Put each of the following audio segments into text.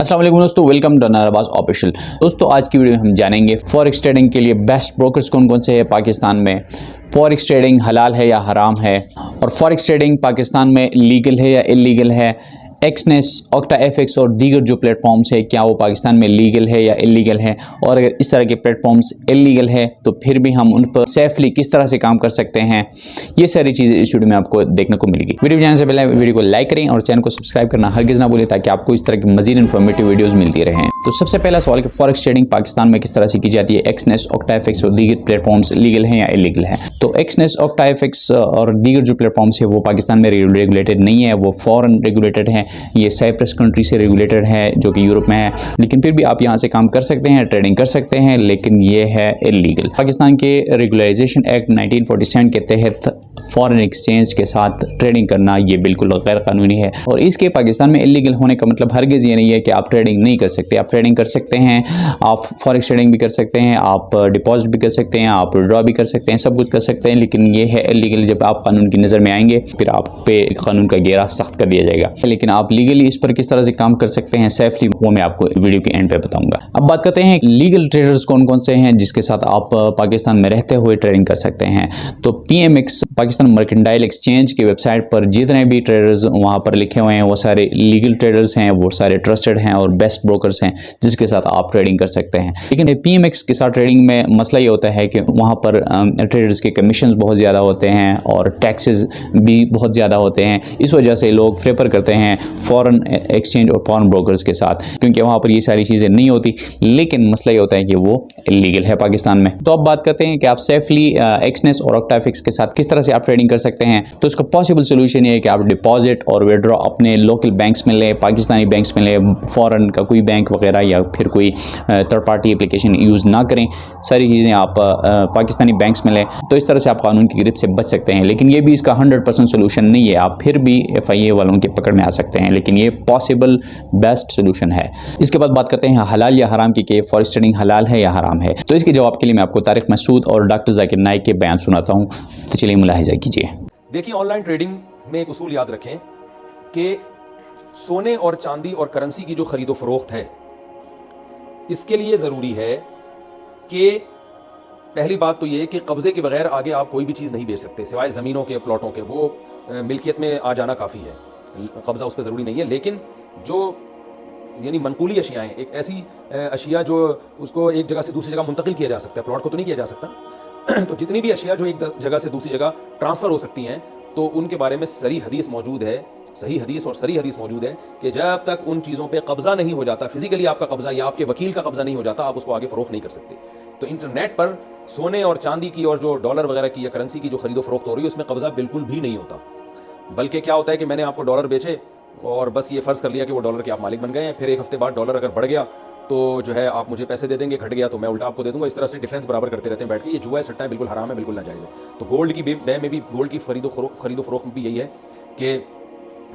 अस्सलाम वालेकुम दोस्तों, वेलकम टू अरबाज ऑफिशियल। दोस्तों आज की वीडियो में हम जानेंगे फॉरेक्स ट्रेडिंग के लिए बेस्ट ब्रोकर्स कौन कौन से हैं पाकिस्तान में, फॉरेक्स ट्रेडिंग हलाल है या हराम है, और फॉरेक्स ट्रेडिंग पाकिस्तान में लीगल है या इलीगल है, एक्सनेस, ऑक्टा एफएक्स और दीगर जो प्लेटफॉर्म्स है क्या वो पाकिस्तान में लीगल है या इलीगल है, और अगर इस तरह के प्लेटफॉर्म्स इलीगल है तो फिर भी हम उन पर सेफली किस तरह से काम कर सकते हैं, ये सारी चीज़ें इस वीडियो में आपको देखने को मिलेगी। वीडियो जाने से पहले वीडियो को लाइक करें और चैनल को सब्सक्राइब करना हरगिज़ ना भूलें ताकि आपको इस तरह की मजीद इन्फॉर्मेटिव वीडियोज़ मिलती रहें। तो सबसे पहला सवाल कि फॉरेक्स ट्रेडिंग पाकिस्तान में किस तरह से की जाती है, एक्सनेस, ऑक्टा एफएक्स और दीगर प्लेटफॉर्म्स लीगल हैं या इलीगल है। तो एक्सनेस, ऑक्टा एफएक्स और दीगर जो प्लेटफॉर्म्स है वो पाकिस्तान में रेगुलेटेड नहीं है, वो फॉरेन रेगुलेटेड है। ये साइप्रस कंट्री से रेगुलेटेड है जो कि यूरोप में है, लेकिन फिर भी आप यहाँ से काम कर सकते हैं, ट्रेडिंग कर सकते हैं, लेकिन ये है इलीगल। पाकिस्तान के रेगुलराइजेशन एक्ट 1947 के तहत फॉरेन एक्सचेंज के साथ ट्रेडिंग करना ये बिल्कुल गैर कानूनी है, और इसके पाकिस्तान में इलीगल होने का मतलब हरगिज़ ये नहीं है कि आप ट्रेडिंग नहीं कर सकते। आप ट्रेडिंग कर सकते हैं, आप फॉरेक्स ट्रेडिंग भी कर सकते हैं, आप डिपॉजिट भी कर सकते हैं, आप विड्रॉ भी कर सकते हैं, सब कुछ कर सकते हैं, लेकिन ये है इलीगल। जब आप कानून की नज़र में आएंगे फिर आप पे कानून का घेरा सख्त कर दिया जाएगा। लेकिन आप लीगली इस पर किस तरह से काम कर सकते हैं सेफली, वो मैं आपको वीडियो के एंड पे बताऊंगा। अब बात करते हैं लीगल ट्रेडर्स कौन कौन से हैं जिसके साथ आप पाकिस्तान में रहते हुए ट्रेडिंग कर सकते हैं। तो पीएमएक्स पाकिस्तान मर्केंटाइल एक्सचेंज की वेबसाइट पर जितने भी ट्रेडर्स वहां पर लिखे हुए हैं वो सारे लीगल ट्रेडर्स हैं, वो सारे ट्रस्टेड हैं और बेस्ट ब्रोकर्स हैं जिसके साथ आप ट्रेडिंग कर सकते हैं। लेकिन पीएमएक्स के साथ ट्रेडिंग में मसला ये होता है कि वहाँ पर ट्रेडर्स के कमीशन बहुत ज़्यादा होते हैं और टैक्सेस भी बहुत ज़्यादा होते हैं। इस वजह से लोग प्रेफर करते हैं फॉरेन एक्सचेंज और फॉरेन ब्रोकर्स के साथ, क्योंकि वहाँ पर ये सारी चीज़ें नहीं होती। लेकिन मसला ये होता है कि वो इलीगल है पाकिस्तान में। तो अब बात करते हैं कि आप सेफली एक्सनेस और ऑक्टा एफएक्स के साथ किस तरह से आप ट्रेडिंग कर सकते हैं। तो इसका पॉसिबल सोल्यूशन ये है कि आप डिपॉजिट और विड्रॉ अपने लोकल बैंक्स में लें, पाकिस्तानी बैंक्स में लें, फॉरेन का कोई बैंक वगैरह या फिर कोई थर्ड पार्टी एप्लीकेशन यूज़ ना करें। सारी चीज़ें आप पाकिस्तानी बैंक्स में लें, तो इस तरह से आप कानून की गिरफ्त से बच सकते हैं। लेकिन ये भी इसका 100% सोल्यूशन नहीं है, आप फिर भी FIA वालों की पकड़ में आ सकते हैं, लेकिन ये पॉसिबल बेस्ट सोल्यूशन है। इसके बाद बात करते हैं हलाल या हराम की कि फॉरेक्स ट्रेडिंग हलाल है या हराम है। तो इसके जवाब के लिए मैं आपको तारिक मसूद और डॉक्टर जाकिर नाइक के बयान सुनाता हूँ, तो चलिए मुलाहिजा कीजिए। देखिए, ऑनलाइन ट्रेडिंग में एक उसूल याद रखें कि सोने और चांदी और करेंसी की जो खरीदो फरोख्त है, इसके लिए ज़रूरी है कि पहली बात तो ये कि कब्ज़े के बगैर आगे आप कोई भी चीज़ नहीं बेच सकते सिवाय ज़मीनों के, प्लॉटों के। वो मिल्कियत में आ जाना काफ़ी है, कब्ज़ा उस पर ज़रूरी नहीं है। लेकिन जो यानी मनकूली अशियाएँ, एक ऐसी अशिया जो उसको एक जगह से दूसरी जगह मुंतकिल किया जा सकता है, प्लॉट को तो नहीं किया जा सकता। तो जितनी भी अशिया जो एक जगह से दूसरी जगह ट्रांसफ़र हो सकती हैं, तो उनके बारे में सही हदीस मौजूद है, सही हदीस और सही हदीस मौजूद है कि जब तक उन चीज़ों पे कब्ज़ा नहीं हो जाता, फिजिकली आपका कब्ज़ा या आपके वकील का कब्ज़ा नहीं हो जाता, आप उसको आगे फ़रोख्त नहीं कर सकते। तो इंटरनेट पर सोने और चांदी की और जो डॉलर वगैरह की या करेंसी की जो खरीदो फरोख्त हो रही है, उसमें कब्ज़ा बिल्कुल भी नहीं होता। बल्कि क्या होता है कि मैंने आपको डॉलर बेचे और बस ये फ़र्ज़ कर लिया कि वो डॉलर के आप मालिक बन गए हैं। फिर एक हफ्ते बाद डॉलर अगर बढ़ गया तो जो है आप मुझे पैसे दे देंगे, घट गया तो मैं उल्टा आपको दे दूंगा। इस तरह से डिफरेंस बराबर करते रहते हैं बैठ के। ये जुआ है, सट्टा है, बिल्कुल हराम है, बिल्कुल नाजायज़ है। तो गोल्ड की बे में भी, गोल्ड की खरीदो फरोख्त में भी यही है कि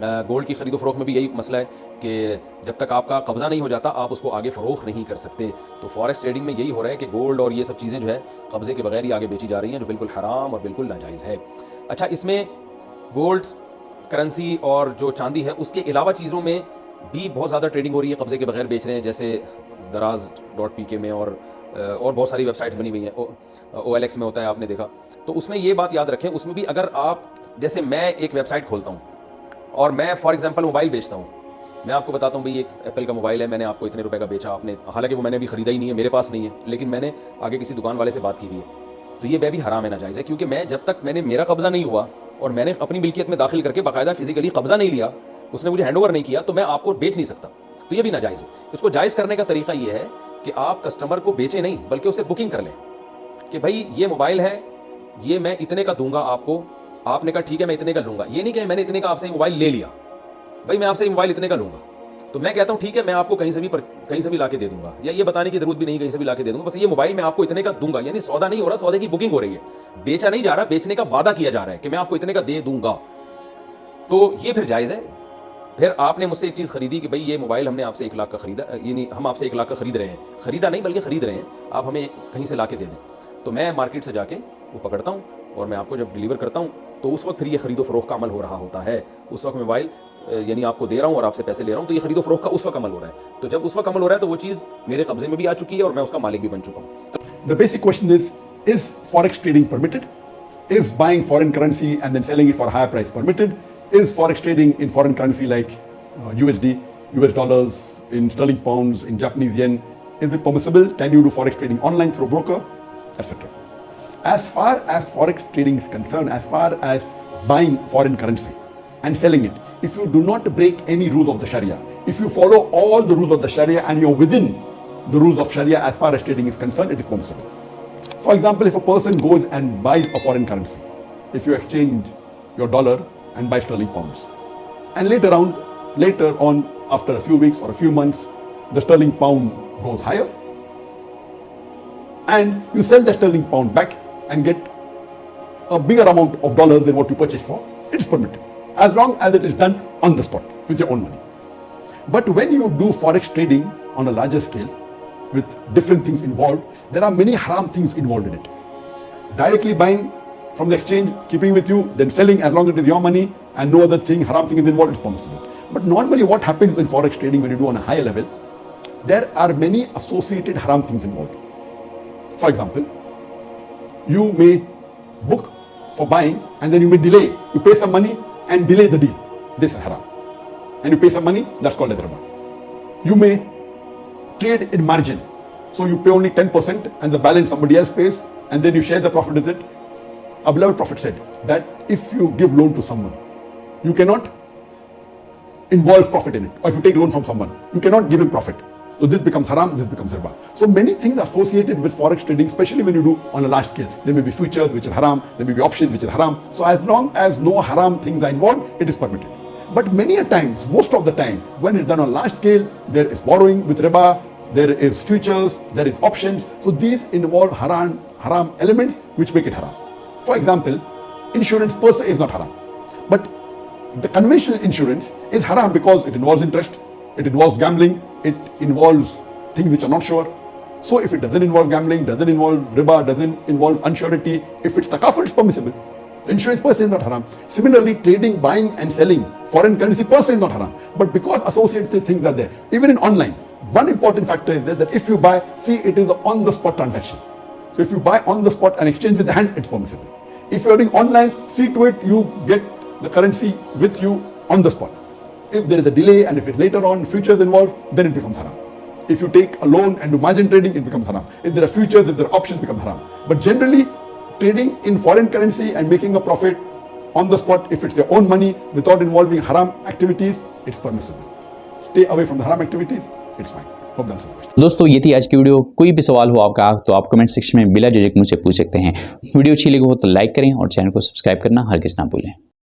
गोल्ड की खरीदो फरोख्त में भी यही मसला है कि जब तक आपका कब्ज़ा नहीं हो जाता आप उसको आगे फ़रोख्त नहीं कर सकते। तो फॉरेक्स ट्रेडिंग में यही हो रहा है कि गोल्ड और ये सब चीज़ें जो है कब्ज़े के बगैर ही आगे बेची जा रही हैं, जो बिल्कुल हराम और बिल्कुल नाजायज़ है। अच्छा, इसमें गोल्ड, करेंसी और जो चांदी है उसके अलावा चीज़ों में भी बहुत ज़्यादा ट्रेडिंग हो रही है, कब्ज़े के बगैर बेच रहे हैं, जैसे दराज.pk में और बहुत सारी वेबसाइट्स बनी हुई हैं। OLX में होता है, आपने देखा। तो उसमें ये बात याद रखें, उसमें भी अगर आप, जैसे मैं एक वेबसाइट खोलता हूँ और मैं फॉर एग्जांपल मोबाइल बेचता हूँ, मैं आपको बताता हूँ भाई एक एप्पल का मोबाइल है, मैंने आपको इतने रुपए का बेचा, आपने, हालांकि वो मैंने अभी ख़रीदा ही नहीं है, मेरे पास नहीं है, लेकिन मैंने आगे किसी दुकान वाले से बात की हुई है, तो ये भी हराम है, नाजायज़ है। क्योंकि मैं जब तक मैंने मेरा कब्ज़ा नहीं हुआ और मैंने अपनी मिल्कियत में दाखिल करके बाकायदा फिजिकली कब्ज़ा नहीं लिया, उसने मुझे हैंड ओवर नहीं किया, तो मैं आपको बेच नहीं सकता। तो ये भी नाजायज़ है। इसको जायज़ करने का तरीका ये है कि आप कस्टमर को बेचें नहीं, बल्कि उससे बुकिंग कर लें कि भाई ये मोबाइल है, ये मैं इतने का दूंगा आपको। आपने कहा ठीक है मैं इतने का लूँगा। ये नहीं कि मैंने इतने का आपसे मोबाइल ले लिया, भाई मैं आपसे मोबाइल इतने का लूँगा, तो मैं कहता हूँ ठीक है मैं आपको कहीं से भी ला के दे दूंगा, या ये बताने की जरूरत भी नहीं, कहीं से भी ला के दे दूंगा, बस ये मोबाइल मैं आपको इतने का दूंगा। यानी सौदा नहीं हो रहा, सौदे की बुकिंग हो रही है, बेचा नहीं जा रहा, बेचने का वादा किया जा रहा है कि मैं आपको इतने का दे दूंगा। तो ये फिर जायज़ है। फिर आपने मुझसे एक चीज़ खरीदी कि भाई ये मोबाइल हमने आपसे 1 लाख का खरीदा, यानी हम आपसे 1 लाख का खरीद रहे हैं, खरीदा नहीं बल्कि खरीद रहे हैं, आप हमें कहीं से ला के दे दें। तो मैं मार्केट से जाके वो पकड़ता हूँ और मैं आपको जब डिलीवर करता हूँ तो उस वक्त फिर ये खरीदो फरोख्त का अमल हो रहा होता है। उस वक्त मोबाइल यानी आपको दे रहा हूँ और आपसे पैसे ले रहा हूँ, तो ये खरीदो फरोख्त का उस वक्त अमल हो रहा है। तो जब उस वक्त अमल हो रहा है तो वो चीज़ मेरे कब्जे में भी आ चुकी है और मैं उसका मालिक भी बन चुका हूँ। The basic question is forex trading permitted? Is buying foreign currency and then selling it for a higher price permitted? Is forex trading in foreign currency like USD, US dollars, in sterling pounds, in Japanese yen, is it permissible? Can you do forex trading online through a broker, etc.? As far as forex trading is concerned, as far as buying foreign currency and selling it, if you do not break any rules of the Sharia, if you follow all the rules of the Sharia and you're within the rules of Sharia as far as trading is concerned, it is permissible. For example, if a person goes and buys a foreign currency, if you exchange your dollar and buy sterling pounds, and later on, after a few weeks or a few months, the sterling pound goes higher, and you sell the sterling pound back and get a bigger amount of dollars than what you purchased for, it is permitted, as long as it is done on the spot with your own money. But when you do forex trading on a larger scale with different things involved, there are many haram things involved in it. Directly buying from the exchange, keeping with you, then selling as long as it is your money and no other thing, haram thing is involved, it's permissible. But normally what happens in forex trading when you do on a higher level, there are many associated haram things involved. For example, you may book for buying and then you may delay. You pay some money and delay the deal. This is haram. And you pay some money, that's called as riba. You may trade in margin. So you pay only 10% and the balance somebody else pays and then you share the profit with it. Our beloved Prophet said that if you give loan to someone, you cannot involve profit in it. Or if you take loan from someone, you cannot give him profit. So this becomes haram, this becomes riba. So many things associated with forex trading, especially when you do on a large scale. There may be futures, which is haram. There may be options, which is haram. So as long as no haram things are involved, it is permitted. But many a times, most of the time, when it's done on large scale, there is borrowing with riba, there is futures, there is options. So these involve haram elements which make it haram. For example, insurance per se is not haram. But the conventional insurance is haram because it involves interest, it involves gambling, it involves things which are not sure. So if it doesn't involve gambling, doesn't involve riba, doesn't involve unsurety, if it's takaful, it's permissible. Insurance per se is not haram. Similarly, trading, buying and selling foreign currency per se is not haram. But because associated things are there, even in online, one important factor is there that if you buy, see it is an on-the-spot transaction. So if you buy on the spot and exchange with the hand, it's permissible. If you're doing online, see to it you get the currency with you on the spot. If there is a delay and if it's later on, futures involved, then it becomes haram. If you take a loan and do margin trading, it becomes haram. If there are futures, if there are options, it becomes haram. But generally, trading in foreign currency and making a profit on the spot, if it's your own money without involving haram activities, it's permissible. Stay away from the haram activities, it's fine. Hope that's the question. दोस्तों ये थी आज की video. कोई भी सवाल हो आपका तो आप कमेंट सेक्शन में बिला झिझक मुझसे पूछ सकते हैं। वीडियो अच्छी लगी हो तो लाइक करें और चैनल को सब्सक्राइब करना हरगिज़ ना भूलें।